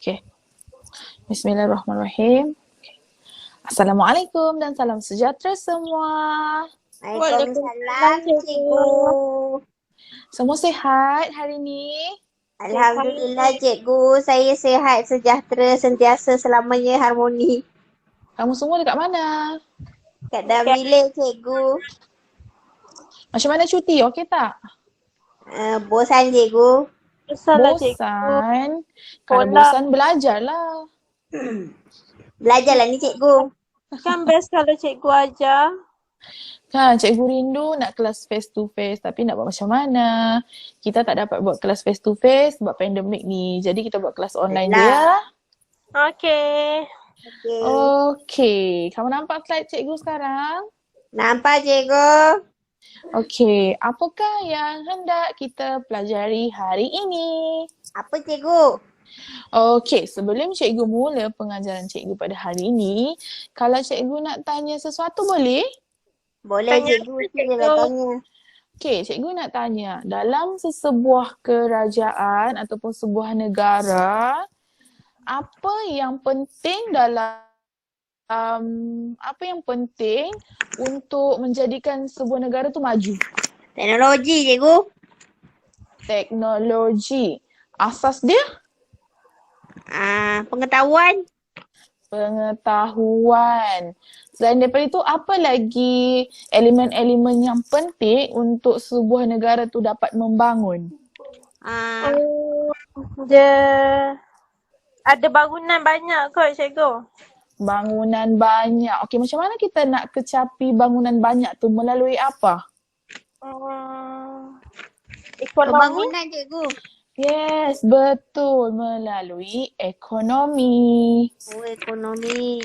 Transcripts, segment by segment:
Okay. Bismillahirrahmanirrahim. Assalamualaikum dan salam sejahtera semua. Waalaikumsalam, cikgu. Semua sihat hari ni? Alhamdulillah, cikgu. Saya sihat, sejahtera, sentiasa, selamanya harmoni. Kamu semua dekat mana? Kat dalam bilik, cikgu. Macam mana cuti? Okey tak? Bosan, cikgu. Bosan? Kalau bosan belajarlah. Belajarlah ni, cikgu. Kan best kalau cikgu ajar. Kan cikgu rindu nak kelas face to face tapi nak buat macam mana? Kita tak dapat buat kelas face to face sebab pandemik ni. Jadi kita buat kelas online je ya. Okey. Okey. Kamu nampak slide cikgu sekarang? Nampak, cikgu? Okey. Apakah yang hendak kita pelajari hari ini? Apa, cikgu? Okey, sebelum cikgu mula pengajaran cikgu pada hari ini, kalau cikgu nak tanya sesuatu boleh? Boleh, cikgu. Silakan tanya. Okey, cikgu nak tanya, dalam sesebuah kerajaan ataupun sebuah negara, apa yang penting untuk menjadikan sebuah negara tu maju? Teknologi, cikgu. Teknologi. Asas dia? Pengetahuan. Pengetahuan. Selain daripada itu, apa lagi elemen-elemen yang penting untuk sebuah negara tu dapat membangun? Ada bangunan banyak kot, cikgu. Bangunan banyak. Okey, macam mana kita nak kecapi bangunan banyak tu? Melalui apa? Ekonomi. Pembangunan, cikgu. Yes, betul. Melalui ekonomi. Ekonomi.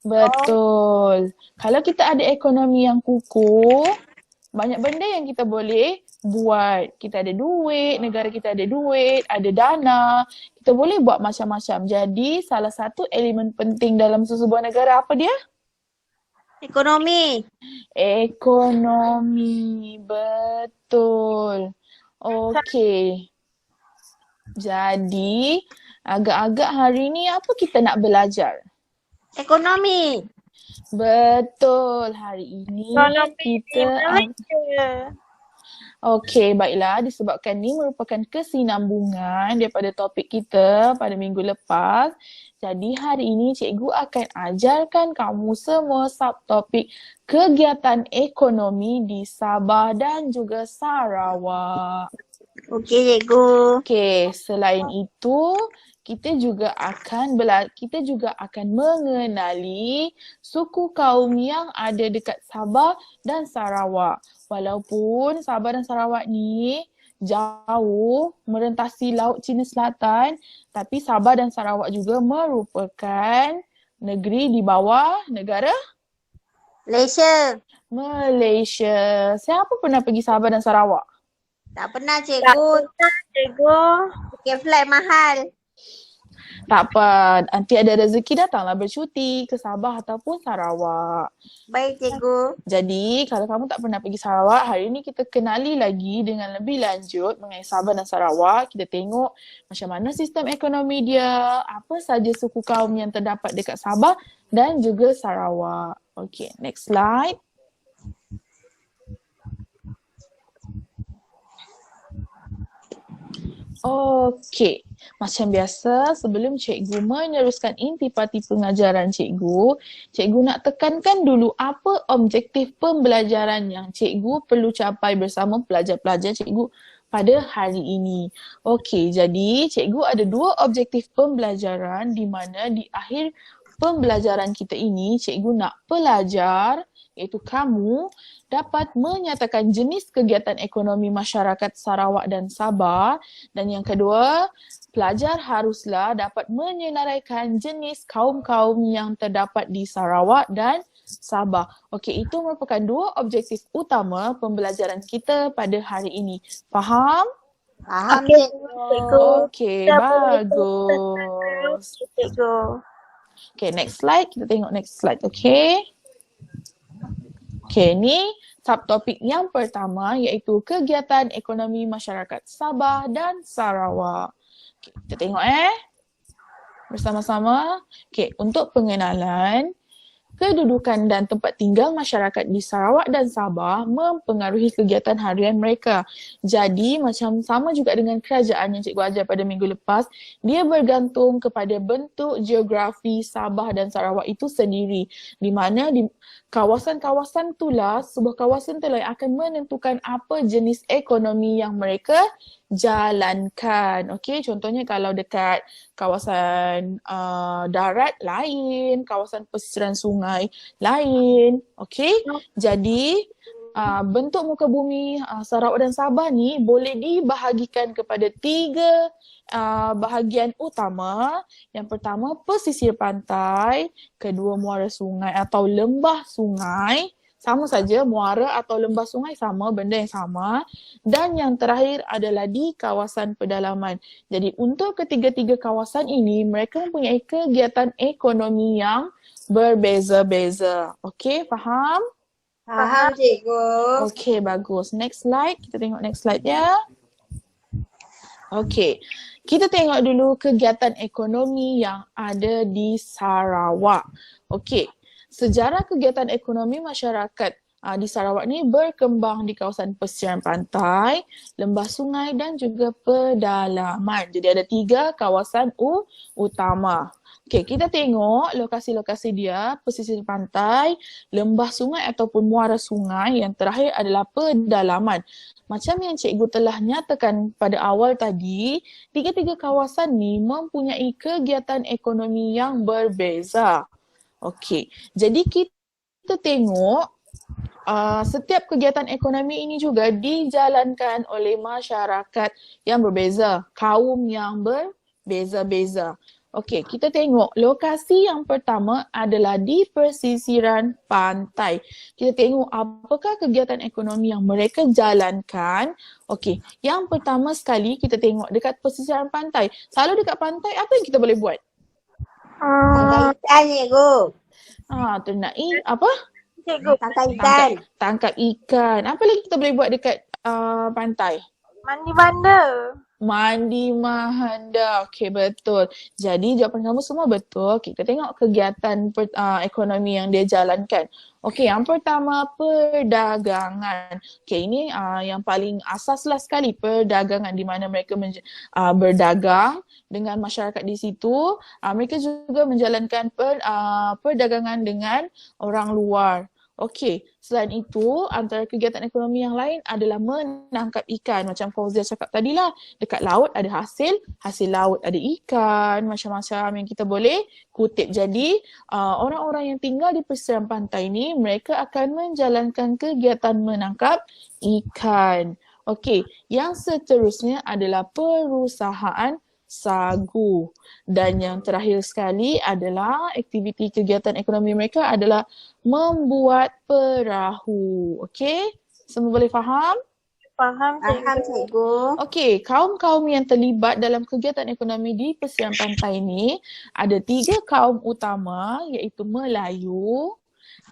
Betul. Kalau kita ada ekonomi yang kukuh, banyak benda yang kita boleh buat. Kita ada duit, negara kita ada duit, ada dana. Kita boleh buat macam-macam. Jadi salah satu elemen penting dalam sesebuah negara apa dia? Ekonomi. Ekonomi. Betul. Okey. Jadi agak-agak hari ni apa kita nak belajar? Ekonomi. Betul. Hari ini kita Okey, baiklah. Disebabkan ni merupakan kesinambungan daripada topik kita pada minggu lepas. Jadi hari ini cikgu akan ajarkan kamu semua subtopik kegiatan ekonomi di Sabah dan juga Sarawak. Okey, cikgu. Okey, selain itu kita juga akan mengenali suku kaum yang ada dekat Sabah dan Sarawak. Walaupun Sabah dan Sarawak ni jauh merentasi Laut Cina Selatan, tapi Sabah dan Sarawak juga merupakan negeri di bawah negara Malaysia. Malaysia. Siapa pernah pergi Sabah dan Sarawak? Tak pernah, cikgu. Cikgu. Tiket flight mahal. Tak apa, nanti ada rezeki datanglah bercuti ke Sabah ataupun Sarawak. Baik, cikgu. Jadi kalau kamu tak pernah pergi Sarawak, hari ni kita kenali lagi dengan lebih lanjut mengenai Sabah dan Sarawak. Kita tengok macam mana sistem ekonomi dia, apa saja suku kaum yang terdapat dekat Sabah dan juga Sarawak. Okay, next slide. Okey, macam biasa sebelum cikgu meneruskan intipati pengajaran cikgu nak tekankan dulu apa objektif pembelajaran yang cikgu perlu capai bersama pelajar-pelajar cikgu pada hari ini. Okey, jadi cikgu ada dua objektif pembelajaran di mana di akhir pembelajaran kita ini cikgu nak pelajar iaitu kamu dapat menyatakan jenis kegiatan ekonomi masyarakat Sarawak dan Sabah, dan yang kedua, pelajar haruslah dapat menyenaraikan jenis kaum-kaum yang terdapat di Sarawak dan Sabah. Okey, itu merupakan dua objektif utama pembelajaran kita pada hari ini. Faham? Faham, cikgu. Okey, bagus. Cikgu. Okay, next slide. Kita tengok next slide, okay? Okay, ni subtopik yang pertama iaitu kegiatan ekonomi masyarakat Sabah dan Sarawak. Okay, kita tengok bersama-sama. Okey, untuk pengenalan, kedudukan dan tempat tinggal masyarakat di Sarawak dan Sabah mempengaruhi kegiatan harian mereka. Jadi macam sama juga dengan kerajaan yang cikgu ajar pada minggu lepas, dia bergantung kepada bentuk geografi Sabah dan Sarawak itu sendiri. Di mana di kawasan-kawasan itulah, sebuah kawasan itulah yang akan menentukan apa jenis ekonomi yang mereka jalankan. Okey, contohnya kalau dekat kawasan darat lain, kawasan pesisiran sungai lain. Okey, jadi bentuk muka bumi Sarawak dan Sabah ni boleh dibahagikan kepada tiga bahagian utama. Yang pertama pesisir pantai, kedua muara sungai atau lembah sungai. Sama saja, muara atau lembah sungai sama, benda yang sama. Dan yang terakhir adalah di kawasan pedalaman. Jadi untuk ketiga-tiga kawasan ini, mereka mempunyai kegiatan ekonomi yang berbeza-beza. Okey, faham? Faham cikgu. Okey, bagus. Next slide. Kita tengok next slide ya. Okey, kita tengok dulu kegiatan ekonomi yang ada di Sarawak. Okey, sejarah kegiatan ekonomi masyarakat di Sarawak ni berkembang di kawasan pesisiran pantai, lembah sungai dan juga pedalaman. Jadi ada 3 kawasan utama. Okey, kita tengok lokasi-lokasi dia, pesisir pantai, lembah sungai ataupun muara sungai, yang terakhir adalah pedalaman. Macam yang cikgu telah nyatakan pada awal tadi, 3 kawasan ni mempunyai kegiatan ekonomi yang berbeza. Okey, jadi kita tengok setiap kegiatan ekonomi ini juga dijalankan oleh masyarakat yang berbeza, kaum yang berbeza-beza. Okey, kita tengok lokasi yang pertama adalah di pesisiran pantai. Kita tengok apakah kegiatan ekonomi yang mereka jalankan. Okey, yang pertama sekali kita tengok dekat pesisiran pantai. Selalu dekat pantai apa yang kita boleh buat? Tangkap ikan cikgu. Tu nak apa? Cikgu. Tangkap ikan. Tangkap ikan. Apa lagi kita boleh buat dekat pantai? Mandi banda. Mandi mahanda. Okey, betul. Jadi jawapan kamu semua betul. Okay, kita tengok kegiatan ekonomi yang dia jalankan. Okey, yang pertama perdagangan. Okey, ini yang paling asaslah sekali, perdagangan, di mana mereka berdagang dengan masyarakat di situ. Mereka juga menjalankan perdagangan dengan orang luar. Okey, selain itu antara kegiatan ekonomi yang lain adalah menangkap ikan. Macam Fauzia cakap tadi lah, dekat laut ada hasil laut ada ikan, macam-macam yang kita boleh kutip. Jadi orang-orang yang tinggal di pesisiran pantai ni, mereka akan menjalankan kegiatan menangkap ikan. Okey, yang seterusnya adalah perusahaan sagu. Dan yang terakhir sekali adalah aktiviti kegiatan ekonomi mereka adalah membuat perahu. Okey? Semua boleh faham? Faham cikgu. Faham cikgu. Okey, kaum-kaum yang terlibat dalam kegiatan ekonomi di pesisiran pantai ini ada 3 kaum utama, iaitu Melayu,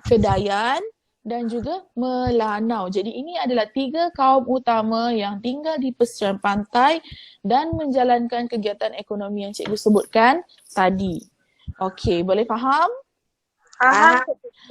Kedayan dan juga Melanau. Jadi ini adalah 3 kaum utama yang tinggal di pesisiran pantai dan menjalankan kegiatan ekonomi yang cikgu sebutkan tadi. Okey, boleh faham? Faham.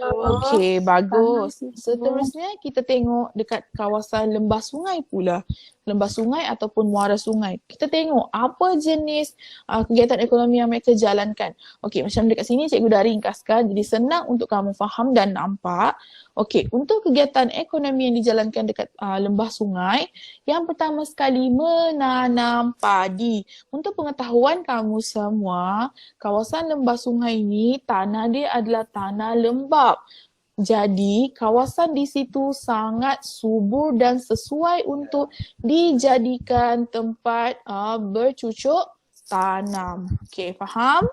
Okey, bagus. Seterusnya kita tengok dekat kawasan lembah sungai pula. Lembah sungai ataupun muara sungai. Kita tengok apa jenis kegiatan ekonomi yang mereka jalankan. Okey, macam dekat sini cikgu dah ringkaskan, jadi senang untuk kamu faham dan nampak. Okey, untuk kegiatan ekonomi yang dijalankan dekat lembah sungai, yang pertama sekali menanam padi. Untuk pengetahuan kamu semua, kawasan lembah sungai ini tanah dia adalah tanah lembap. Jadi kawasan di situ sangat subur dan sesuai untuk dijadikan tempat bercucuk tanam. Okey, faham?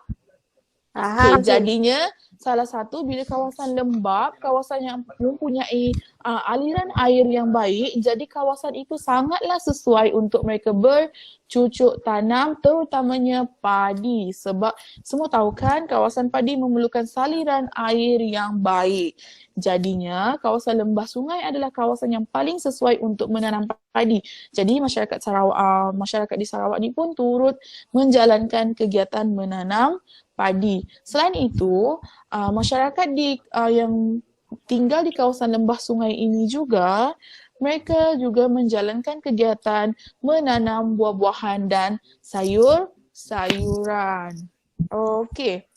Faham, cikgu. Jadinya salah satu bila kawasan lembap, kawasan yang mempunyai aliran air yang baik, jadi kawasan itu sangatlah sesuai untuk mereka bercucuk tanam, terutamanya padi. Sebab semua tahu kan kawasan padi memerlukan saliran air yang baik. Jadinya kawasan lembah sungai adalah kawasan yang paling sesuai untuk menanam padi. Jadi masyarakat Sarawak, masyarakat di Sarawak ni pun turut menjalankan kegiatan menanam padi. Selain itu, masyarakat yang tinggal di kawasan lembah sungai ini juga, mereka juga menjalankan kegiatan menanam buah-buahan dan sayur-sayuran. Okey.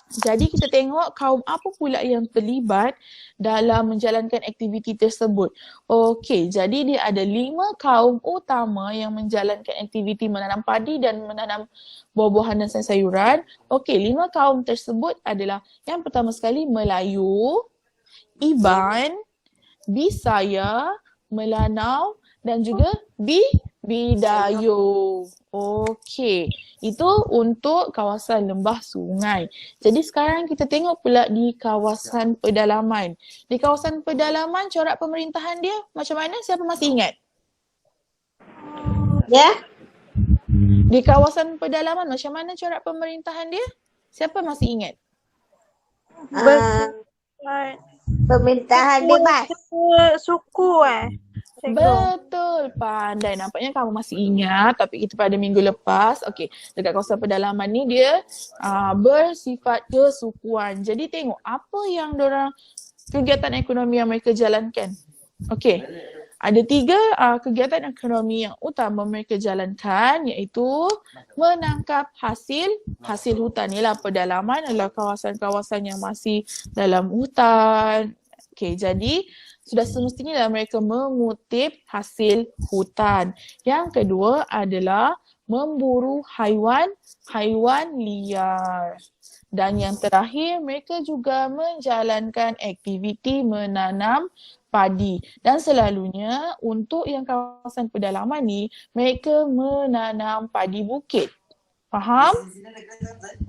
Jadi kita tengok kaum apa pula yang terlibat dalam menjalankan aktiviti tersebut. Okey, jadi dia ada 5 kaum utama yang menjalankan aktiviti menanam padi dan menanam buah-buahan dan sayur-sayuran. Okey, 5 kaum tersebut adalah yang pertama sekali Melayu, Iban, Bisaya, Melanau dan juga Bidayu. Okey, itu untuk kawasan lembah sungai. Jadi sekarang kita tengok pula di kawasan pedalaman. Di kawasan pedalaman corak pemerintahan dia macam mana? Siapa masih ingat? Ya? Di kawasan pedalaman macam mana corak pemerintahan dia? Siapa masih ingat? Ah, pemerintahan bebas. Suku cikgu. Betul, pandai. Nampaknya kamu masih ingat topik kita pada minggu lepas. Okey, dekat kawasan pedalaman ni dia bersifat kesukuan. Jadi tengok apa yang kegiatan ekonomi yang mereka jalankan. Okey, ada 3 kegiatan ekonomi yang utama mereka jalankan, iaitu menangkap hasil hutan. Ialah pedalaman adalah kawasan-kawasan yang masih dalam hutan. Okey, jadi sudah semestinya mereka mengutip hasil hutan. Yang kedua adalah memburu haiwan liar. Dan yang terakhir, mereka juga menjalankan aktiviti menanam padi. Dan selalunya untuk yang kawasan pedalaman ni, mereka menanam padi bukit. Faham?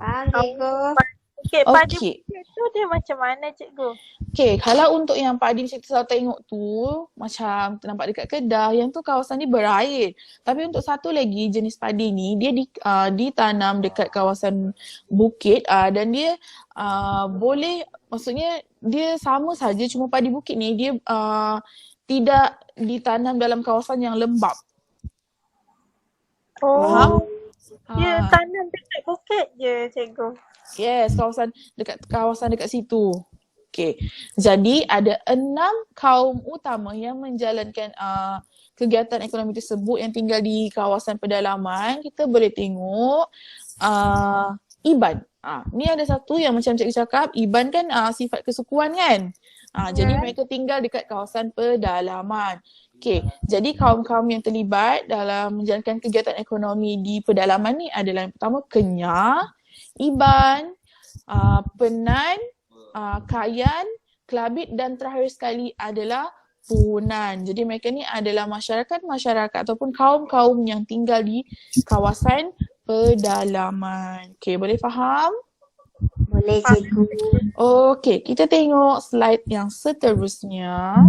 Faham, cikgu. Okey, padi Okey. bukit tu dia macam mana cikgu? Okay, kalau untuk yang padi yang kita selalu tengok tu, macam nampak dekat Kedah, yang tu kawasan ni berair. Tapi untuk satu lagi jenis padi ni, dia ditanam dekat kawasan bukit dan dia boleh, maksudnya dia sama saja, cuma padi bukit ni dia tidak ditanam dalam kawasan yang lembap. Faham? Dia Ah. tanam dekat bukit je cikgu. Yes, kawasan dekat situ. Okey. Jadi ada 6 kaum utama yang menjalankan kegiatan ekonomi tersebut yang tinggal di kawasan pedalaman. Kita boleh tengok Iban. Ni ada satu yang macam cikgu cakap, Iban kan sifat kesukuan kan. Jadi mereka tinggal dekat kawasan pedalaman. Okey, jadi kaum-kaum yang terlibat dalam menjalankan kegiatan ekonomi di pedalaman ni adalah yang pertama Kenyah, Iban, Penan, Kayan, Kelabit dan terakhir sekali adalah Punan. Jadi mereka ni adalah masyarakat ataupun kaum-kaum yang tinggal di kawasan pedalaman. Okey, boleh faham? Boleh, cikgu. Okey, kita tengok slide yang seterusnya.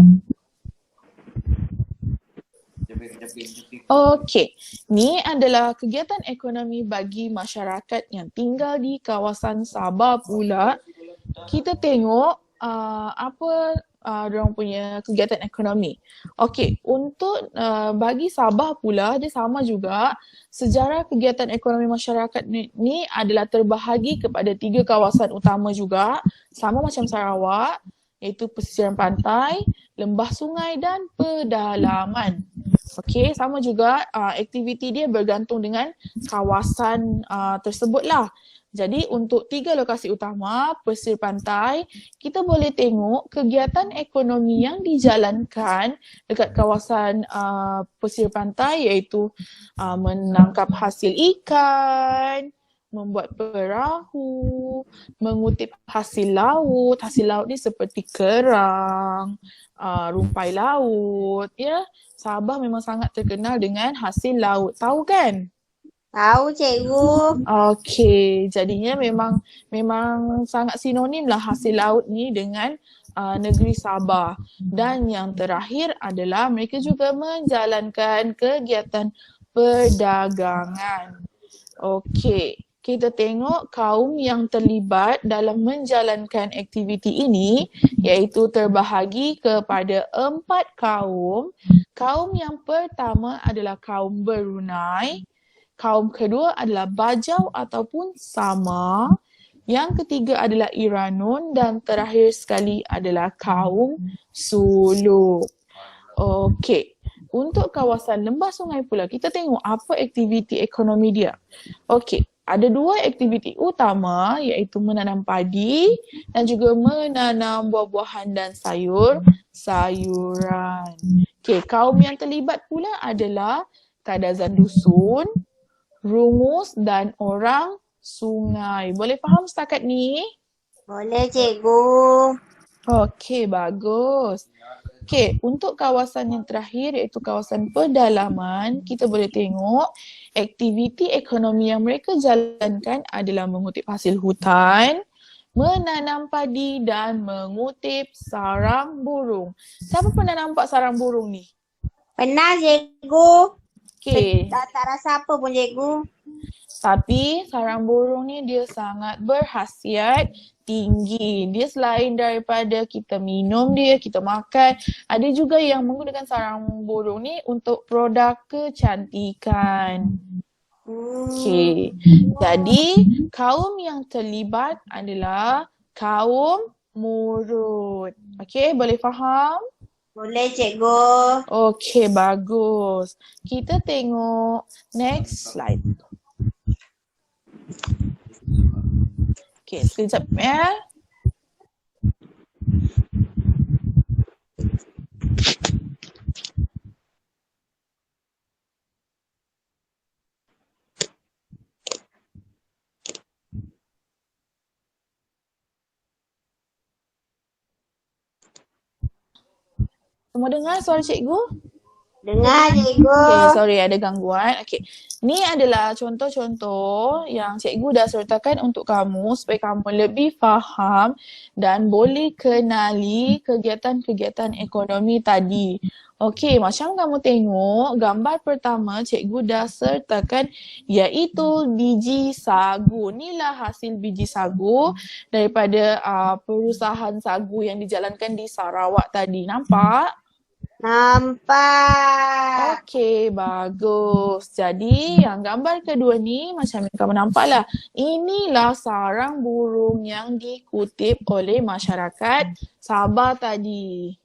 Okey, ni adalah kegiatan ekonomi bagi masyarakat yang tinggal di kawasan Sabah pula. Kita tengok apa diorang punya kegiatan ekonomi. Okey, untuk bagi Sabah pula dia sama juga. Sejarah kegiatan ekonomi masyarakat ni adalah terbahagi kepada 3 kawasan utama juga, sama macam Sarawak, iaitu pesisiran pantai, lembah sungai dan pedalaman. Okey, sama juga aktiviti dia bergantung dengan kawasan tersebutlah. Jadi untuk 3 lokasi utama, pesisir pantai, kita boleh tengok kegiatan ekonomi yang dijalankan dekat kawasan pesisir pantai iaitu menangkap hasil ikan, membuat perahu, mengutip hasil laut. Hasil laut ni seperti kerang, rumpai laut, ya. Sabah memang sangat terkenal dengan hasil laut. Tahu kan? Tahu cikgu. Okey, jadinya memang sangat sinonim lah hasil laut ni dengan negeri Sabah. Dan yang terakhir adalah mereka juga menjalankan kegiatan perdagangan. Okey, kita tengok kaum yang terlibat dalam menjalankan aktiviti ini iaitu terbahagi kepada 4 kaum. Kaum yang pertama adalah kaum Brunei, kaum kedua adalah Bajau ataupun Sama, yang ketiga adalah Iranun dan terakhir sekali adalah kaum Suluk. Okey. Untuk kawasan lembah sungai pula, kita tengok apa aktiviti ekonomi dia. Okey, ada 2 aktiviti utama iaitu menanam padi dan juga menanam buah-buahan dan sayur-sayuran. Okey, kaum yang terlibat pula adalah kadazan dusun, rumus dan orang sungai. Boleh faham setakat ni? Boleh cikgu. Okey, bagus. Okey, untuk kawasan yang terakhir iaitu kawasan pedalaman, kita boleh tengok aktiviti ekonomi yang mereka jalankan adalah mengutip hasil hutan, menanam padi dan mengutip sarang burung. Siapa pernah nampak sarang burung ni? Pernah cikgu. Okey. Tak rasa apa pun cikgu. Tapi sarang burung ni dia sangat berkhasiat tinggi. Dia selain daripada kita minum dia, kita makan, ada juga yang menggunakan sarang burung ni untuk produk kecantikan. Okey. Jadi kaum yang terlibat adalah kaum Murut. Okey, boleh faham? Boleh cikgu. Okey, bagus. Kita tengok next slide. Okey, sekejap ya. Semua dengar suara cikgu? Dengar cikgu. Okay, sorry ada gangguan. Okay, ni adalah contoh-contoh yang cikgu dah sertakan untuk kamu supaya kamu lebih faham dan boleh kenali kegiatan-kegiatan ekonomi tadi. Okey, macam kamu tengok gambar pertama cikgu dah sertakan iaitu biji sagu. Inilah hasil biji sagu daripada perusahaan sagu yang dijalankan di Sarawak tadi. Nampak? Nampak. Okey, bagus. Jadi yang gambar kedua ni macam yang kamu nampak lah. Inilah sarang burung yang dikutip oleh masyarakat Sabah tadi.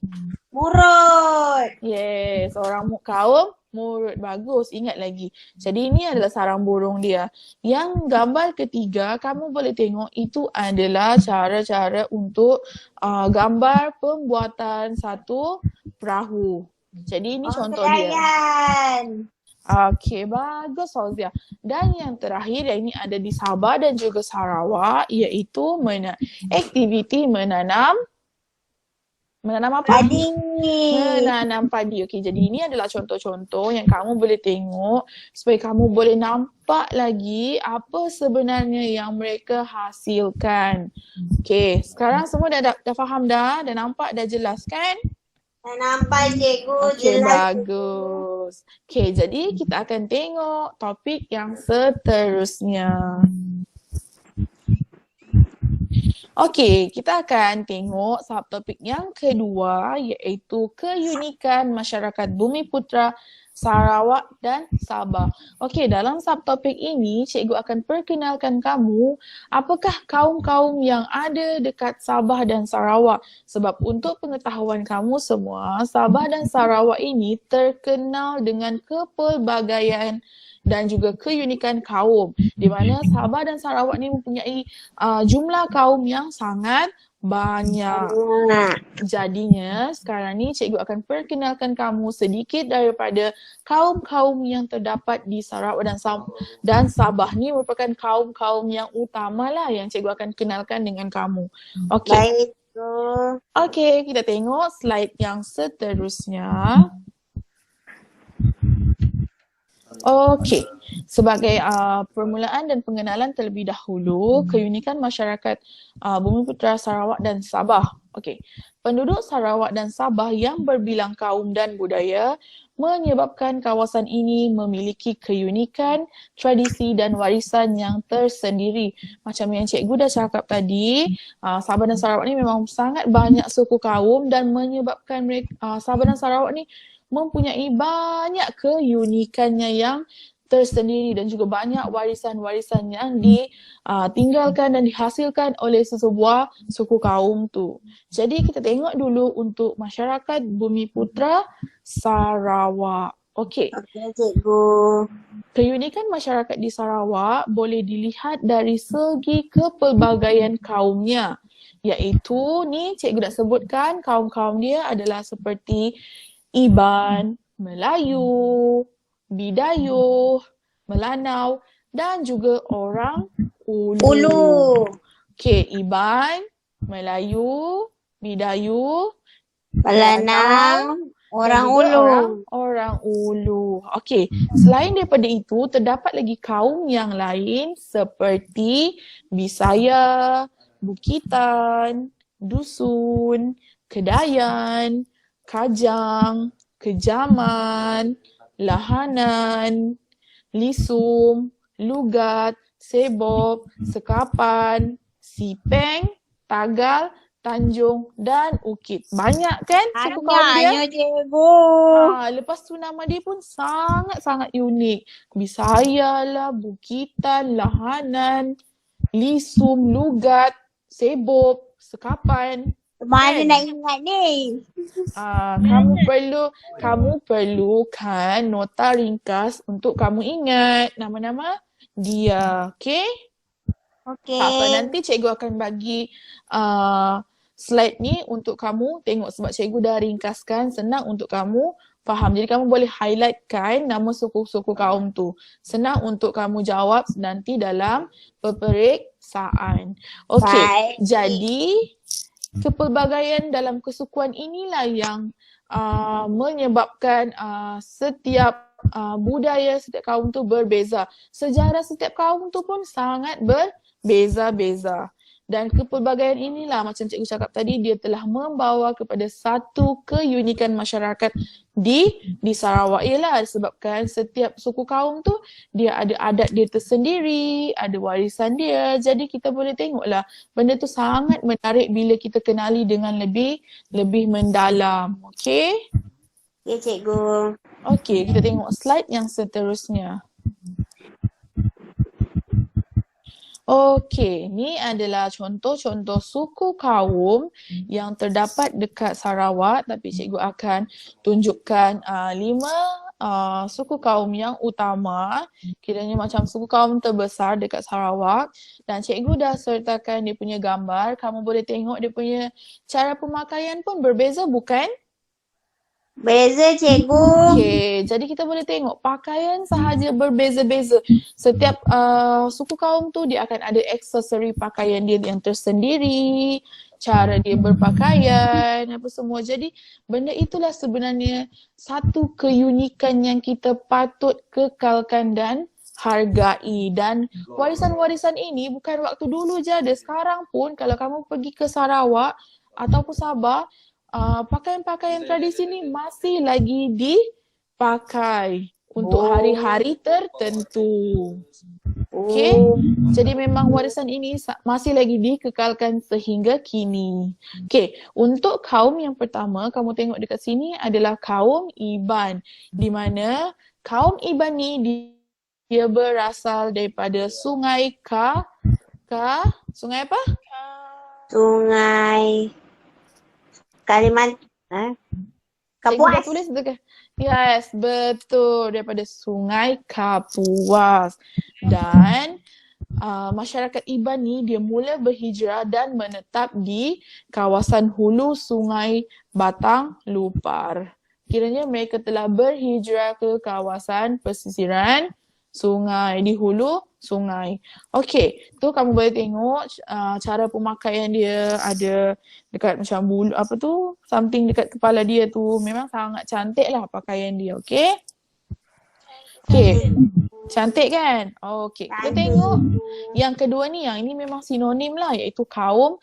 Murut. Yes, kaum Murut. Bagus, ingat lagi. Jadi ini adalah sarang burung dia. Yang gambar ketiga, kamu boleh tengok itu adalah cara-cara untuk gambar pembuatan satu perahu. Jadi ini contoh dia. Okey, bagus Fauzia. Dan yang terakhir yang ini ada di Sabah dan juga Sarawak iaitu aktiviti menanam apa? Padi. Menanam padi. Okey, jadi ini adalah contoh-contoh yang kamu boleh tengok supaya kamu boleh nampak lagi apa sebenarnya yang mereka hasilkan. Okey, sekarang semua dah faham dah nampak dah jelas kan? Dah nampak cikgu. Okey, jelas. bagus. Okey, jadi kita akan tengok topik yang seterusnya. Okey, kita akan tengok subtopik yang kedua iaitu keunikan masyarakat Bumiputera, Sarawak dan Sabah. Okey, dalam subtopik ini cikgu akan perkenalkan kamu apakah kaum-kaum yang ada dekat Sabah dan Sarawak. Sebab untuk pengetahuan kamu semua, Sabah dan Sarawak ini terkenal dengan kepelbagaian dan juga keunikan kaum, di mana Sabah dan Sarawak ni mempunyai jumlah kaum yang sangat banyak. Jadinya sekarang ni cikgu akan perkenalkan kamu sedikit daripada kaum-kaum yang terdapat di Sarawak dan Sabah ni merupakan kaum-kaum yang utama lah yang cikgu akan kenalkan dengan kamu. Okey. Baik. Okey, kita tengok slide yang seterusnya. Okey, sebagai permulaan dan pengenalan terlebih dahulu, keunikan masyarakat Bumiputera Sarawak dan Sabah. Okey, penduduk Sarawak dan Sabah yang berbilang kaum dan budaya menyebabkan kawasan ini memiliki keunikan, tradisi dan warisan yang tersendiri. Macam yang cikgu dah cakap tadi, Sabah dan Sarawak ni memang sangat banyak suku kaum dan menyebabkan Sabah dan Sarawak ni mempunyai banyak keunikannya yang tersendiri dan juga banyak warisan-warisan yang ditinggalkan dan dihasilkan oleh sesebuah suku kaum tu. Jadi kita tengok dulu untuk masyarakat Bumiputera Sarawak. Okey. Okey, cikgu. Keunikan masyarakat di Sarawak boleh dilihat dari segi kepelbagaian kaumnya. Iaitu ni cikgu dah sebutkan kaum-kaum dia adalah seperti Iban, Melayu, Bidayuh, Melanau dan juga orang Ulu. Ulu. Okey, Iban, Melayu, Bidayuh, Melanau. Orang dan juga Ulu. Orang Ulu. Okey, selain daripada itu terdapat lagi kaum yang lain seperti Bisaya, Bukitan, Dusun, Kedayan, Kajang, Kejaman, Lahanan, Lisum, Lugat, Sebob, Sekapan, Sipeng, Tagal, Tanjung dan Ukit. Banyak kan suku kaum dia? Banyaknya, cikgu. Lepas tu nama dia pun sangat-sangat unik. Bisaya lah, Bukitan, Lahanan, Lisum, Lugat, Sebob, Sekapan. Mana Kan? nak ingat ni? Kamu perlukan nota ringkas untuk kamu ingat nama-nama dia. Okey? Okey. Tak apa, nanti cikgu akan bagi slide ni untuk kamu tengok sebab cikgu dah ringkaskan, senang untuk kamu faham. Jadi kamu boleh highlightkan nama suku-suku kaum tu. Senang untuk kamu jawab nanti dalam peperiksaan. Okey, Baik. jadi kepelbagaian dalam kesukuan inilah yang menyebabkan setiap budaya setiap kaum tu berbeza. Sejarah setiap kaum tu pun sangat berbeza-beza. Dan kepelbagaian inilah macam cikgu cakap tadi, dia telah membawa kepada satu keunikan masyarakat di Sarawak. Ialah sebabkan setiap suku kaum tu dia ada adat dia tersendiri, ada warisan dia. Jadi kita boleh tengoklah benda tu sangat menarik bila kita kenali dengan lebih mendalam. Okey? Okey, cikgu. Okey, kita tengok slide yang seterusnya. Okey, ni adalah contoh-contoh suku kaum yang terdapat dekat Sarawak, tapi cikgu akan tunjukkan 5 suku kaum yang utama, kiranya macam suku kaum terbesar dekat Sarawak, dan cikgu dah sertakan dia punya gambar. Kamu boleh tengok dia punya cara pemakaian pun berbeza, bukan? Beza, cikgu. Okey, jadi kita boleh tengok pakaian sahaja berbeza-beza. Setiap suku kaum tu dia akan ada aksesori pakaian dia yang tersendiri, cara dia berpakaian, apa semua. Jadi benda itulah sebenarnya satu keunikan yang kita patut kekalkan dan hargai. Dan warisan-warisan ini bukan waktu dulu je ada. Sekarang pun kalau kamu pergi ke Sarawak ataupun Sabah, pakaian-pakaian tradisi ni masih lagi dipakai untuk hari-hari tertentu. Okey, jadi memang warisan ini masih lagi dikekalkan sehingga kini. Okey, untuk kaum yang pertama kamu tengok dekat sini adalah kaum Iban, di mana kaum Iban ni dia berasal daripada sungai sungai apa? Sungai Kalimantan. Cikgu dah Kapuas. tulis dekat. Yes, betul. Daripada Sungai Kapuas. Dan masyarakat Iban ni dia mula berhijrah dan menetap di kawasan hulu Sungai Batang Lupar. Kiranya mereka telah berhijrah ke kawasan pesisiran sungai, di hulu sungai. Okey, tu kamu boleh tengok cara pemakaian dia, ada dekat macam bulu apa tu, something dekat kepala dia tu. Memang sangat cantik lah pakaian dia, okey? Okay. Cantik kan? Okay. Kita Cantik. tengok yang kedua ni, yang ini memang sinonim lah, iaitu kaum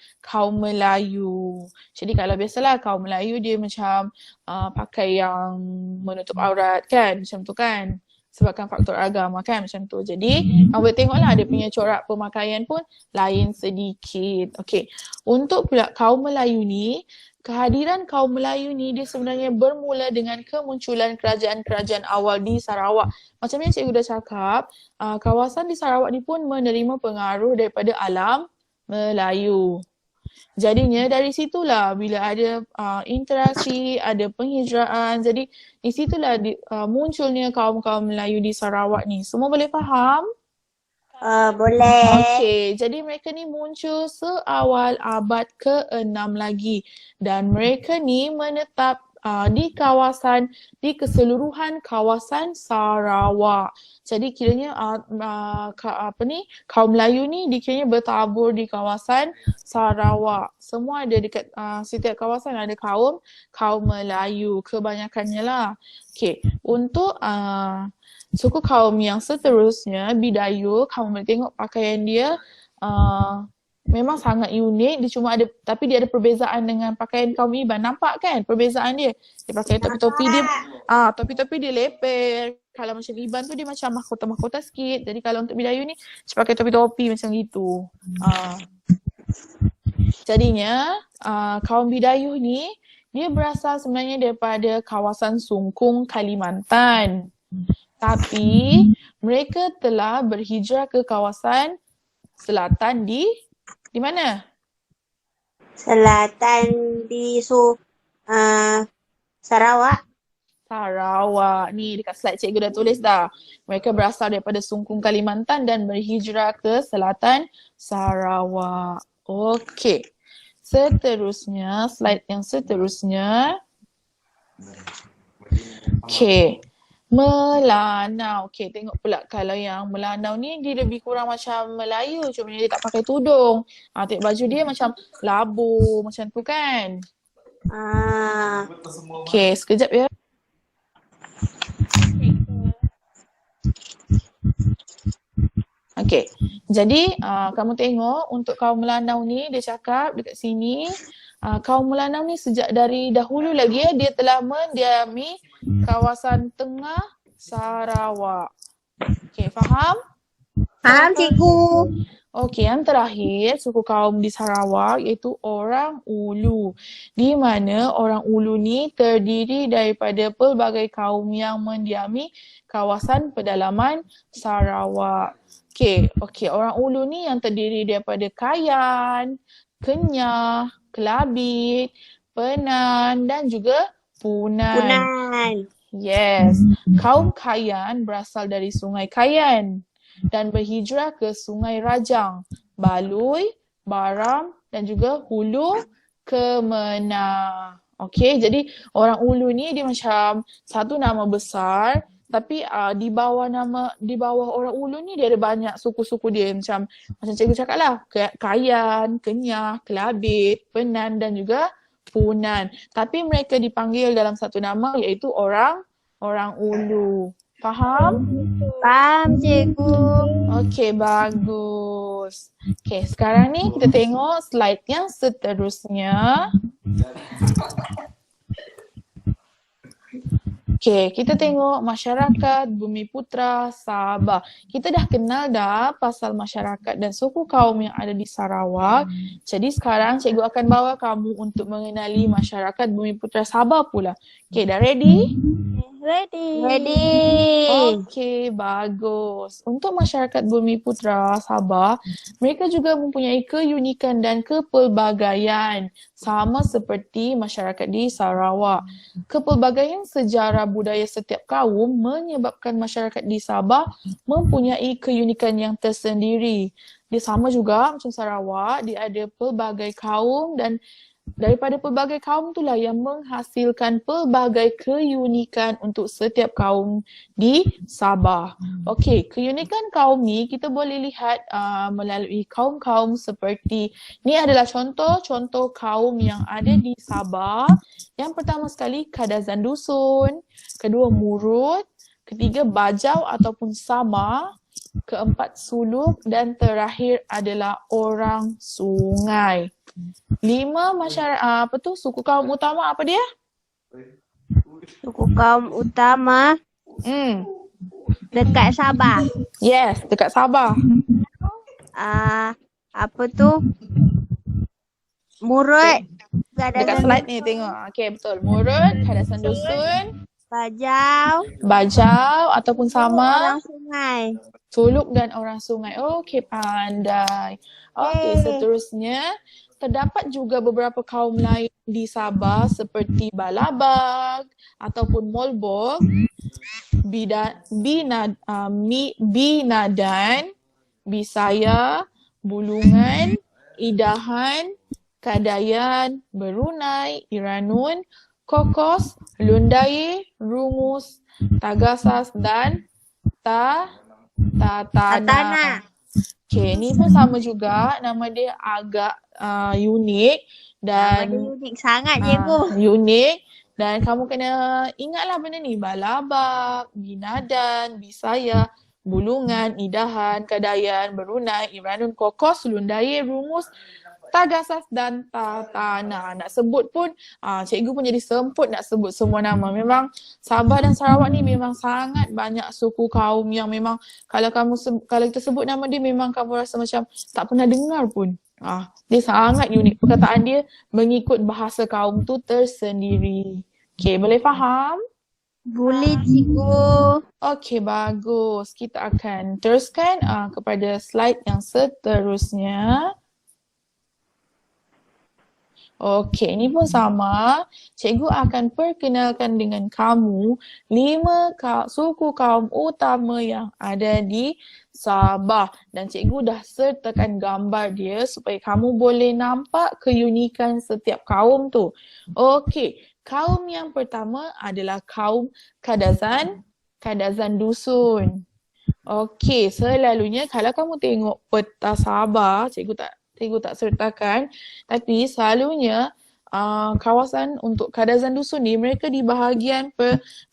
Melayu. Jadi kalau biasalah kaum Melayu dia macam pakai yang menutup aurat kan, macam tu kan. Sebabkan faktor agama kan macam tu. Jadi kamu boleh tengoklah dia punya corak pemakaian pun lain sedikit. Okay. Untuk pula kaum Melayu ni, kehadiran kaum Melayu ni dia sebenarnya bermula dengan kemunculan kerajaan-kerajaan awal di Sarawak. Macam yang cikgu dah cakap, kawasan di Sarawak ni pun menerima pengaruh daripada alam Melayu. Jadinya dari situlah bila ada interaksi, ada penghijraan, jadi di situlah munculnya kaum-kaum Melayu di Sarawak ni. Semua boleh faham? Boleh. Okey, jadi mereka ni muncul seawal abad ke-6 lagi dan mereka ni menetap di keseluruhan kawasan Sarawak. Jadi kiranya kaum Melayu ni dikiranya bertabur di kawasan Sarawak. Semua ada dekat setiap kawasan ada kaum Melayu kebanyakannya lah. Okey, untuk suku kaum yang seterusnya, Bidayuh, kamu boleh tengok pakaian dia memang sangat unik. Dia cuma ada, tapi dia ada perbezaan dengan pakaian kaum Iban. Nampak kan perbezaan dia? Dia pakai topi-topi dia, topi-topi dia leper. Kalau macam Iban tu dia macam mahkota-mahkota sikit. Jadi kalau untuk Bidayuh ni, dia pakai topi-topi macam gitu. Jadinya kaum Bidayuh ni, dia berasal sebenarnya daripada kawasan Sungkung, Kalimantan. Tapi mereka telah berhijrah ke kawasan selatan di mana? Selatan di Sarawak. Sarawak. Ni dekat slide cikgu dah tulis dah. Mereka berasal daripada Sungkung, Kalimantan dan berhijrah ke selatan Sarawak. Okey. Seterusnya, slide yang seterusnya. Okey. Melanau. Okey, tengok pula kalau yang Melanau ni dia lebih kurang macam Melayu, cuma dia tak pakai tudung. Tengok baju dia macam labu macam tu kan. Okey, sekejap ya. Okey. Jadi kamu tengok untuk kaum Melanau ni dia cakap dekat sini kaum Melanau ni sejak dari dahulu lagi dia telah mendiami kawasan tengah Sarawak. Okey, faham? Faham cikgu. Okey, yang terakhir suku kaum di Sarawak iaitu orang Ulu. Di mana orang Ulu ni terdiri daripada pelbagai kaum yang mendiami kawasan pedalaman Sarawak. Okey, orang Ulu ni yang terdiri daripada Kayan, Kenyah, Kelabit, Penan dan juga Punan. Yes. Kaum Kayan berasal dari Sungai Kayan dan berhijrah ke Sungai Rajang, Balui, Baram dan juga Hulu Kemenah. Okey, jadi orang Ulu ni dia macam satu nama besar tapi di bawah orang Ulu ni dia ada banyak suku-suku dia macam cikgu cakap lah, Kayan, Kenyah, Kelabit, Penan dan juga Punan. Tapi mereka dipanggil dalam satu nama iaitu orang Ulu. Faham? Faham cikgu. Okey, bagus. Okey, sekarang ni kita tengok slide yang seterusnya. Okey, kita tengok masyarakat Bumiputera Sabah. Kita dah kenal dah pasal masyarakat dan suku kaum yang ada di Sarawak. Jadi sekarang cikgu akan bawa kamu untuk mengenali masyarakat Bumiputera Sabah pula. Okey, dah ready? Ready. Okey, bagus. Untuk masyarakat Bumiputera Sabah, mereka juga mempunyai keunikan dan kepelbagaian sama seperti masyarakat di Sarawak. Kepelbagaian sejarah budaya setiap kaum menyebabkan masyarakat di Sabah mempunyai keunikan yang tersendiri. Dia sama juga macam Sarawak, dia ada pelbagai kaum dan daripada pelbagai kaum itulah yang menghasilkan pelbagai keunikan untuk setiap kaum di Sabah. Okey, keunikan kaum ni kita boleh lihat melalui kaum-kaum seperti ni adalah contoh kaum yang ada di Sabah. Yang pertama sekali Kadazan Dusun, kedua Murut, ketiga Bajau ataupun Sabah, keempat Suluk dan terakhir adalah orang sungai. 5 masyarakat suku kaum utama apa dia? Suku kaum utama dekat Sabah. Yes, dekat Sabah. Apa tu? Murut. Dekat slide ni tengok. Okey, betul. Murut, Kadasan Dusun, Bajau. Bajau ataupun Sama, Orang sungai. Suluk dan orang sungai. Okey, pandai. Okey, seterusnya terdapat juga beberapa kaum lain di Sabah seperti Balabag ataupun Molbog, Binadan, Bisaya, Bulungan, Idahan, Kadayan, Berunai, Iranun, Kokos, Lundaye, Rungus, Tagasas dan Tatana. Okay, ni pun sama juga. Nama dia agak unik dan Nama dia unik sangat cikgu. unik dan kamu kena ingatlah benda ni. Balabak, Binadan, Bisaya, Bulungan, Idahan, Kadayan, Berunai, Iranun, Kokos, Lundaye, Rungus, Tagasas dan Tatana. Nak sebut pun, cikgu pun jadi semput nak sebut semua nama. Memang Sabah dan Sarawak ni memang sangat banyak suku kaum yang memang kalau kita sebut nama dia memang kamu rasa macam tak pernah dengar pun. Dia sangat unik. Perkataan dia mengikut bahasa kaum tu tersendiri. Okay, boleh faham? Boleh cikgu. Okay, bagus. Kita akan teruskan kepada slide yang seterusnya. Okey, ini pun sama. Cikgu akan perkenalkan dengan kamu 5 suku kaum utama yang ada di Sabah. Dan cikgu dah sertakan gambar dia supaya kamu boleh nampak keunikan setiap kaum tu. Okey, kaum yang pertama adalah kaum Kadazan Dusun. Okey, selalunya kalau kamu tengok peta Sabah, cikgu tak sertakan, tapi selalunya kawasan untuk Kadazan Dusun ni mereka di bahagian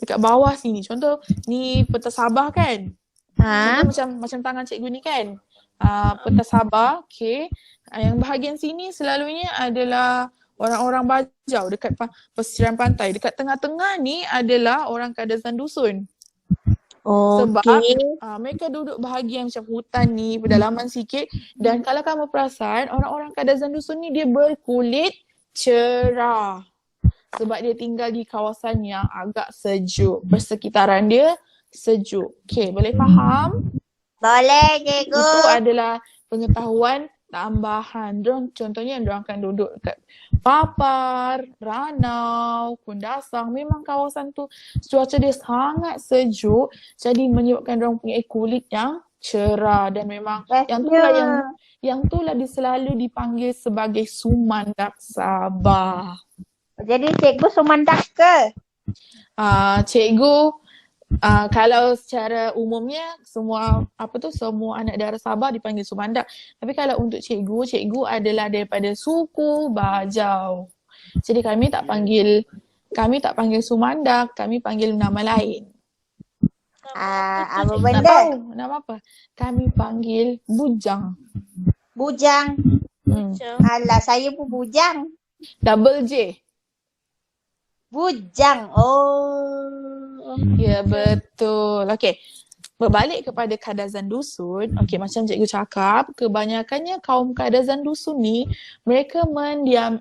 dekat bawah sini. Contoh ni peta Sabah kan? Macam tangan cikgu ni kan? Peta Sabah, okey. Yang bahagian sini selalunya adalah orang-orang Bajau dekat pesisir pantai. Dekat tengah-tengah ni adalah orang Kadazan Dusun. Sebab mereka duduk bahagian macam hutan ni, pedalaman sikit. Dan kalau kamu perasan, orang-orang Kadazan Dusun ni dia berkulit cerah. Sebab dia tinggal di kawasan yang agak sejuk. Persekitaran dia sejuk. Okay, boleh faham? Boleh cikgu. Itu adalah pengetahuan tambahan. Contohnya diorang akan duduk dekat Papar, Ranau, Kundasang. Memang kawasan tu cuaca dia sangat sejuk, jadi menyebabkan diorang punya kulit yang cerah dan memang yang itulah dia selalu dipanggil sebagai Sumandak Sabah. Jadi cikgu Sumandak ke? Cikgu kalau secara umumnya semua anak daerah Sabah dipanggil Sumandak. Tapi kalau untuk cikgu adalah daripada suku Bajau. Jadi kami tak panggil Sumandak, kami panggil nama lain. Apa Nak benda? tahu nama apa? Kami panggil Bujang. Bujang. Alah, saya pun bujang. Double J. Bujang. Ya, betul. Okey. Berbalik kepada Kadazan Dusun, okey, macam cikgu cakap, kebanyakannya kaum Kadazan Dusun ni mereka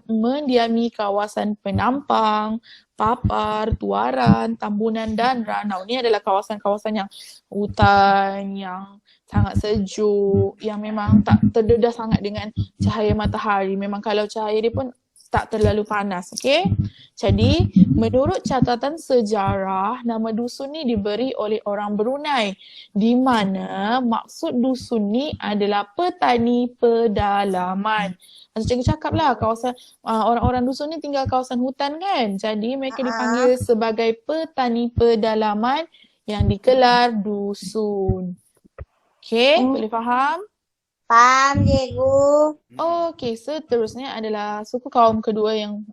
mendiami kawasan Penampang, Papar, Tuaran, Tambunan dan Ranau. Ini adalah kawasan-kawasan yang hutan, yang sangat sejuk, yang memang tak terdedah sangat dengan cahaya matahari. Memang kalau cahaya dia pun tak terlalu panas, okey? Jadi, menurut catatan sejarah, nama dusun ni diberi oleh orang Brunei, di mana maksud dusun ni adalah petani pedalaman. Macam cikgu cakap lah, kawasan orang-orang dusun ni tinggal kawasan hutan kan? Jadi, mereka dipanggil sebagai petani pedalaman yang dikelar dusun. Okey, boleh faham? Faham cikgu. Okey, seterusnya adalah suku kaum kedua yang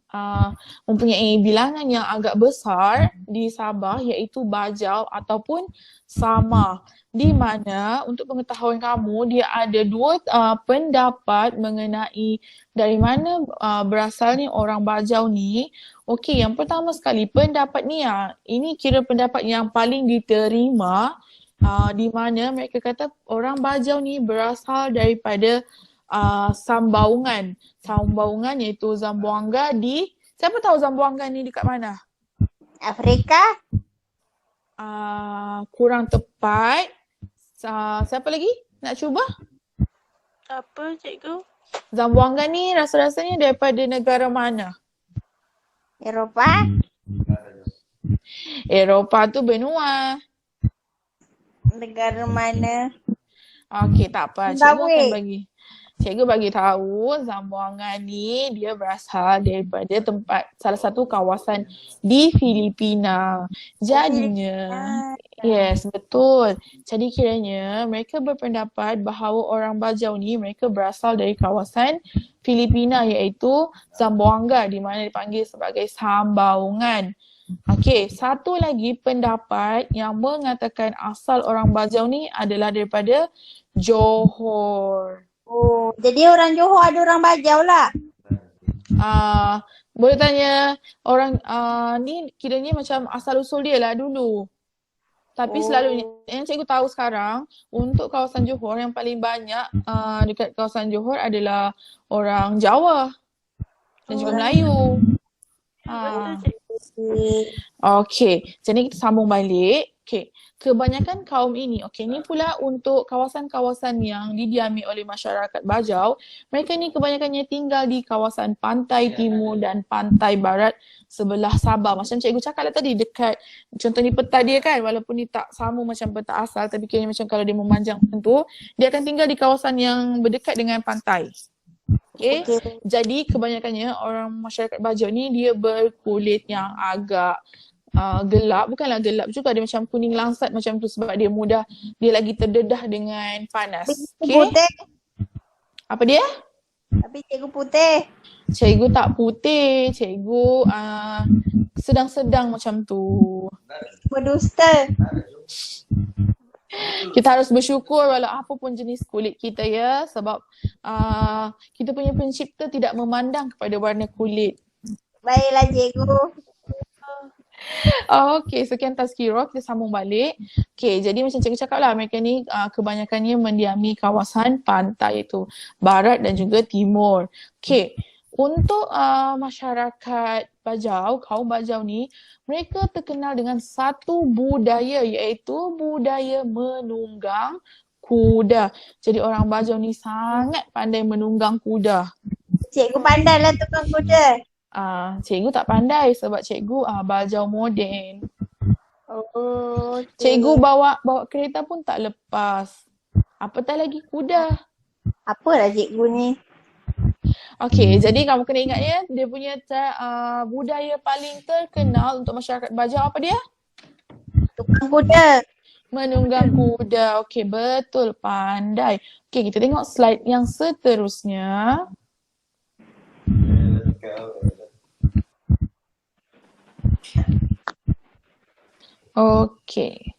mempunyai bilangan yang agak besar di Sabah iaitu Bajau ataupun Sama. Di mana untuk pengetahuan kamu dia ada dua pendapat mengenai dari mana berasalnya orang Bajau ni. Okey, yang pertama sekali pendapat ni ini kira pendapat yang paling diterima di mana mereka kata orang Bajau ni berasal daripada Sambaungan. Sambaungan iaitu Zamboanga di... Siapa tahu Zamboanga ni dekat mana? Afrika. Kurang tepat. Siapa lagi nak cuba? Apa cikgu? Zamboanga ni rasa-rasanya daripada negara mana? Eropah. Eropah tu benua. Negara mana? Okey, tak apa. Cikgu Zimbabwe. akan bagi. Cikgu bagi tahu Zamboanga ni dia berasal daripada salah satu kawasan di Filipina. Jadinya, yes, betul. Jadi kiranya mereka berpendapat bahawa orang Bajau ni mereka berasal dari kawasan Filipina iaitu Zamboanga di mana dipanggil sebagai Sambaungan. Okey, satu lagi pendapat yang mengatakan asal orang Bajau ni adalah daripada Johor. Oh, jadi orang Johor ada orang Bajau lah. Boleh tanya orang ni kiranya macam asal usul dia lah dulu. Tapi selalunya yang cikgu tahu sekarang untuk kawasan Johor yang paling banyak dekat kawasan Johor adalah orang Jawa dan juga Melayu. Betul cikgu. Okey, jadi kita sambung balik. Okey, kebanyakan kaum ini, okey, ni pula untuk kawasan-kawasan yang didiami oleh masyarakat Bajau, mereka ni kebanyakannya tinggal di kawasan pantai timur dan pantai barat sebelah Sabah. Macam cikgu cakap lah tadi dekat, contoh ni peta dia kan, walaupun ni tak sama macam peta asal tapi kira macam kalau dia memanjang macam tu, dia akan tinggal di kawasan yang berdekat dengan pantai. Okay. Jadi kebanyakannya orang masyarakat Bajau ni dia berkulit yang agak gelap, bukanlah gelap juga, dia macam kuning langsat macam tu sebab dia lagi terdedah dengan panas. Okay. Putih. Apa dia? Tapi cikgu putih. Cikgu tak putih, cikgu sedang-sedang macam tu. Berdusta. Kita harus bersyukur walau apa pun jenis kulit kita ya, sebab kita punya pencipta tidak memandang kepada warna kulit. Baiklah cikgu. Okay, sekian tazkirah, kita sambung balik. Okay, jadi macam cikgu cakap lah, mereka ni kebanyakannya mendiami kawasan pantai itu, barat dan juga timur. Okay, untuk masyarakat Bajau, kaum Bajau ni, mereka terkenal dengan satu budaya iaitu budaya menunggang kuda. Jadi orang Bajau ni sangat pandai menunggang kuda. Cikgu pandai lah tukang kuda. Cikgu tak pandai sebab cikgu Bajau moden. Oh, Cikgu bawa kereta pun tak lepas. Apatah lagi kuda. Apalah cikgu ni? Okey, jadi kamu kena ingat ya, dia punya budaya paling terkenal untuk masyarakat Bajau apa dia? Tukang kuda. Menunggang kuda. Okey, betul, pandai. Okey, kita tengok slide yang seterusnya. Okey.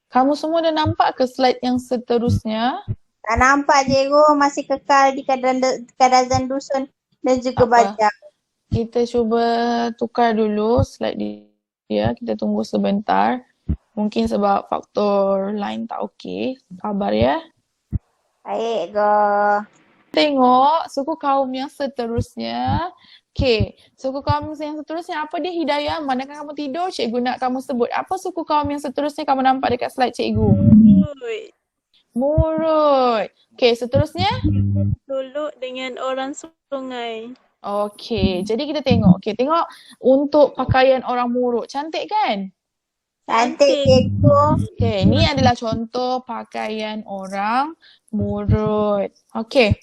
Kamu semua dah nampak ke slide yang seterusnya? Tak nampak cikgu, masih kekal di Kadazan Dusun dan juga Bajau. Kita cuba tukar dulu slide dia. Kita tunggu sebentar. Mungkin sebab faktor line tak okey. Sabar ya. Baik, go. Tengok suku kaum yang seterusnya. Okay, suku kaum yang seterusnya apa dia Hidayah? Manakah kamu tidur? Cikgu nak kamu sebut. Apa suku kaum yang seterusnya kamu nampak dekat slide cikgu? Murut. Okay, seterusnya? Dulu dengan orang sungai. Okay, jadi kita tengok. Okay, tengok untuk pakaian orang Murut. Cantik kan? Cantik cikgu. Okay, ni adalah contoh pakaian orang Murut. Okay.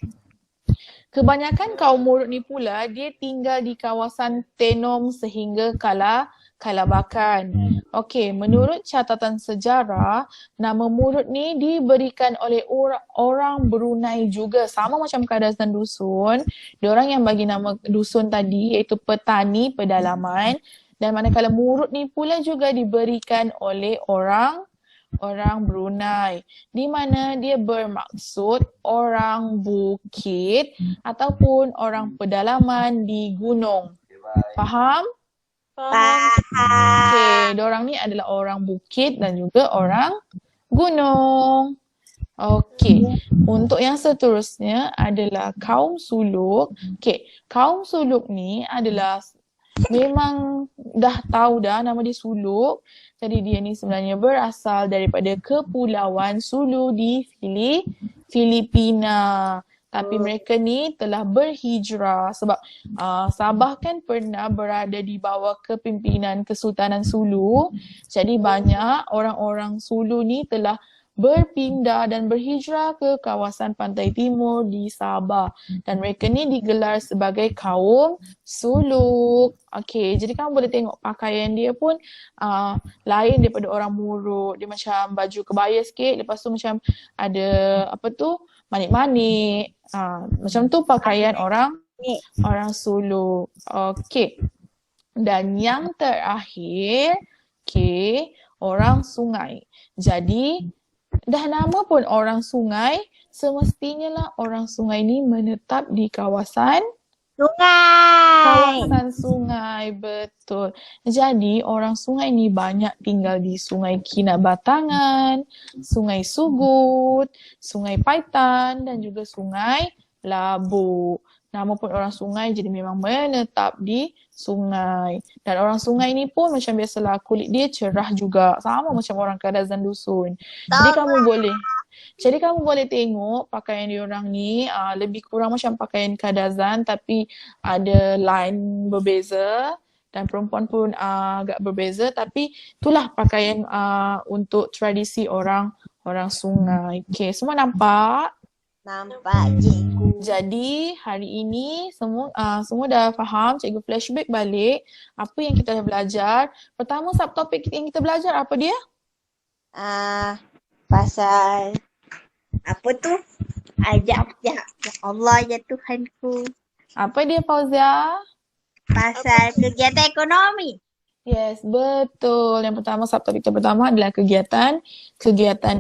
Kebanyakan kaum Murut ni pula dia tinggal di kawasan Tenom sehingga Kalabakan. Okey, menurut catatan sejarah, nama Murut ni diberikan oleh orang Brunei juga. Sama macam Kadazan Dusun. Diorang yang bagi nama dusun tadi iaitu petani pedalaman. Dan manakala Murut ni pula juga diberikan oleh orang Brunei, di mana dia bermaksud orang bukit ataupun orang pedalaman di gunung. Faham? Faham. Okey, diorang ni adalah orang bukit dan juga orang gunung. Okey, untuk yang seterusnya adalah kaum Suluk. Okey, kaum Suluk ni adalah memang dah tahu dah nama dia Suluk. Jadi dia ni sebenarnya berasal daripada Kepulauan Sulu di Filipina. Tapi mereka ni telah berhijrah sebab Sabah kan pernah berada di bawah kepimpinan Kesultanan Sulu. Jadi banyak orang-orang Sulu ni telah berpindah dan berhijrah ke kawasan pantai timur di Sabah. Dan mereka ni digelar sebagai kaum Suluk. Okey, jadi kamu boleh tengok pakaian dia pun lain daripada orang Murut. Dia macam baju kebaya sikit, lepas tu macam ada apa tu, manik-manik. Macam tu pakaian orang Suluk. Okey. Dan yang terakhir, okey, orang Sungai. Jadi dah nama pun orang Sungai, semestinya lah orang Sungai ni menetap di kawasan sungai, betul. Jadi orang Sungai ni banyak tinggal di Sungai Kinabatangan, Sungai Sugut, Sungai Paitan dan juga Sungai Labu. Nama pun orang Sungai jadi memang menetap di sungai. Dan orang Sungai ni pun macam biasalah kulit dia cerah juga, sama macam orang Kadazan Dusun. Jadi kamu boleh tengok pakaian diorang ni lebih kurang macam pakaian Kadazan tapi ada line berbeza dan perempuan pun agak berbeza, tapi itulah pakaian untuk tradisi orang Sungai. Okey, semua nampak? Nampak cikgu. Jadi hari ini semua dah faham. Cikgu flashback balik apa yang kita dah belajar. Pertama subtopik yang kita belajar apa dia? Pasal apa tu? Ya Allah ya Tuhanku. Apa dia, Fauzia? Pasal kegiatan ekonomi. Yes, betul. Yang pertama, subtopik kita pertama adalah kegiatan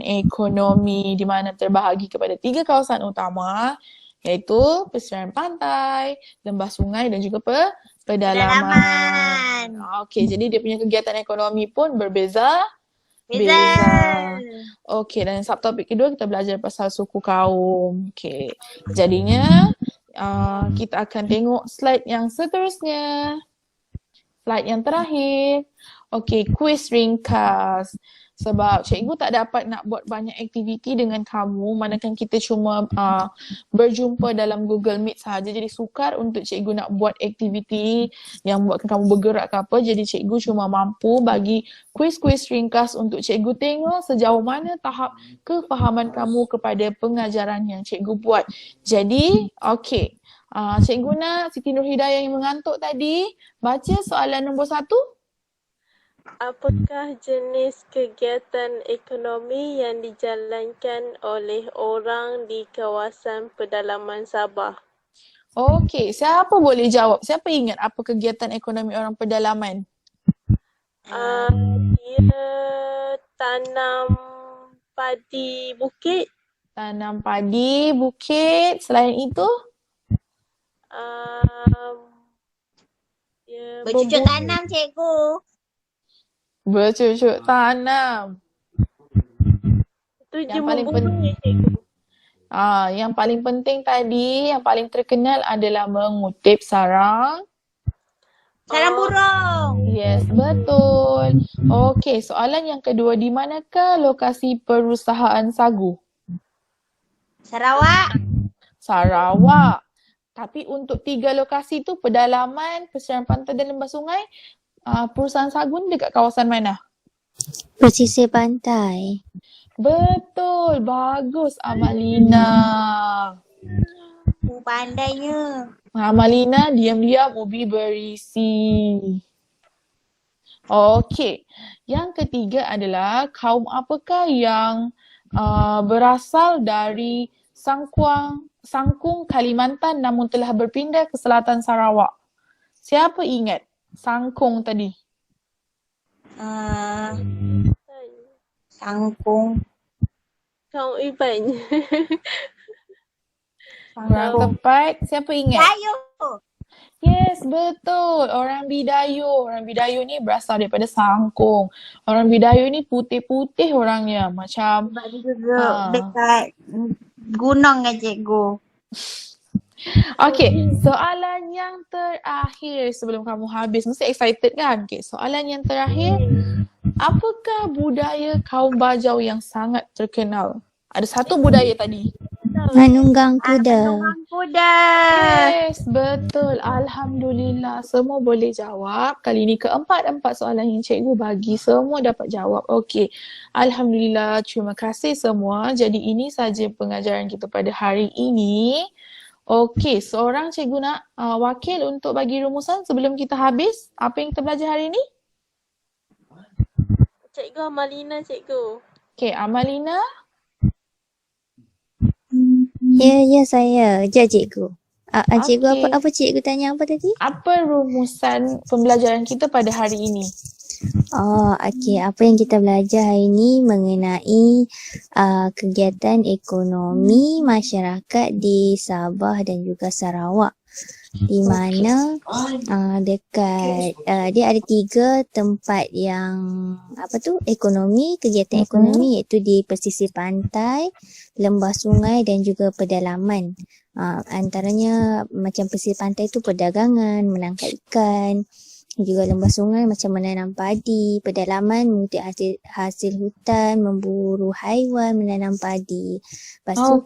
ekonomi di mana terbahagi kepada 3 kawasan utama iaitu pesisir pantai, lembah sungai dan juga pedalaman. Okey, jadi dia punya kegiatan ekonomi pun berbeza. Okey, dan subtopik kedua kita belajar pasal suku kaum. Okey, jadinya kita akan tengok slide yang seterusnya. Slide yang terakhir. Okey, kuis ringkas. Sebab cikgu tak dapat nak buat banyak aktiviti dengan kamu, manakala kita cuma berjumpa dalam Google Meet sahaja. Jadi sukar untuk cikgu nak buat aktiviti yang buatkan kamu bergerak ke apa. Jadi cikgu cuma mampu bagi kuis-kuis ringkas untuk cikgu tengok sejauh mana tahap kefahaman kamu kepada pengajaran yang cikgu buat. Jadi, okey. Cikgu nak Siti Nurhidayah yang mengantuk tadi baca soalan nombor 1. Apakah jenis kegiatan ekonomi yang dijalankan oleh orang di kawasan pedalaman Sabah? Okey, siapa boleh jawab? Siapa ingat apa kegiatan ekonomi orang pedalaman? Dia tanam padi bukit. Tanam padi, bukit. Selain itu? Dia Bercucuk tanam cikgu. Bercucuk tanam. tu je Yang paling membunuhnya cikgu. Yang paling penting tadi, yang paling terkenal adalah mengutip sarang. Sarang burung. Yes, betul. Okey, soalan yang kedua, di manakah lokasi perusahaan sagu? Sarawak. Tapi untuk 3 lokasi tu, pedalaman, pesisir pantai dan lembah sungai, perusahaan sagu ni dekat kawasan mana? Pesisir pantai. Betul, bagus Amalina. Pandainya. Amalina diam-diam ubi berisi. Okey. Yang ketiga adalah kaum apakah yang berasal dari Sangkung Kalimantan namun telah berpindah ke selatan Sarawak? Siapa ingat Sangkung tadi? Sangkung. Kaum Iban. Kurang tepat. Siapa ingat? Dayu. Yes, betul. Orang Bidayu. Orang Bidayu ni berasal daripada Sangkung. Orang Bidayu ni putih-putih orangnya. Macam Sebab dia duduk dekat gunung kan cikgu. okey, soalan yang terakhir sebelum kamu habis. Mesti excited kan? Okey, soalan yang terakhir. Apakah budaya kaum Bajau yang sangat terkenal? Ada satu budaya tadi. Menunggang kuda. Menunggang kuda. Yes, betul. Alhamdulillah. Semua boleh jawab. Kali ni keempat-empat soalan yang cikgu bagi semua dapat jawab. Okey. Alhamdulillah. Terima kasih semua. Jadi ini saja pengajaran kita pada hari ini. Okey, seorang cikgu nak wakil untuk bagi rumusan sebelum kita habis. Apa yang kita belajar hari ini? Cikgu Amalina, cikgu. Okey, Amalina. Ya, saya. Sekejap cikgu. Cikgu Okey. apa cikgu tanya apa tadi? Apa rumusan pembelajaran kita pada hari ini? Okey. Apa yang kita belajar hari ini mengenai kegiatan ekonomi masyarakat di Sabah dan juga Sarawak. Di mana dekat dia ada 3 tempat yang kegiatan ekonomi iaitu di pesisir pantai, lembah sungai dan juga pedalaman. Antaranya macam pesisir pantai tu perdagangan, menangkap ikan, juga lembah sungai macam menanam padi, pedalaman mengutip hasil hutan, memburu haiwan, menanam padi. Lepas tu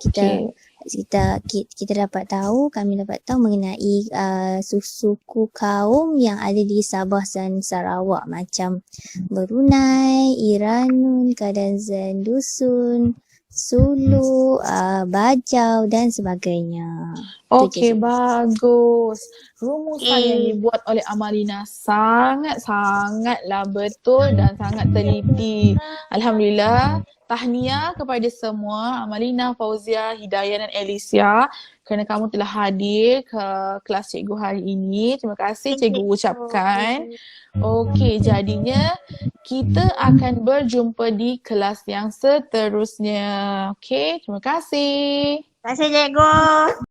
kita dapat tahu, kami dapat tahu mengenai suku kaum yang ada di Sabah dan Sarawak macam Brunei, Iranun, Kadazan Dusun, Sulu, Bajau dan sebagainya. Okey, bagus. Rumusan yang dibuat oleh Amalina sangat-sangatlah betul dan sangat teliti. Alhamdulillah. Tahniah kepada semua, Amalina, Fauzia, Hidayah dan Alicia kerana kamu telah hadir ke kelas cikgu hari ini. Terima kasih cikgu ucapkan. Okey, jadinya kita akan berjumpa di kelas yang seterusnya. Okey, terima kasih. Terima kasih cikgu.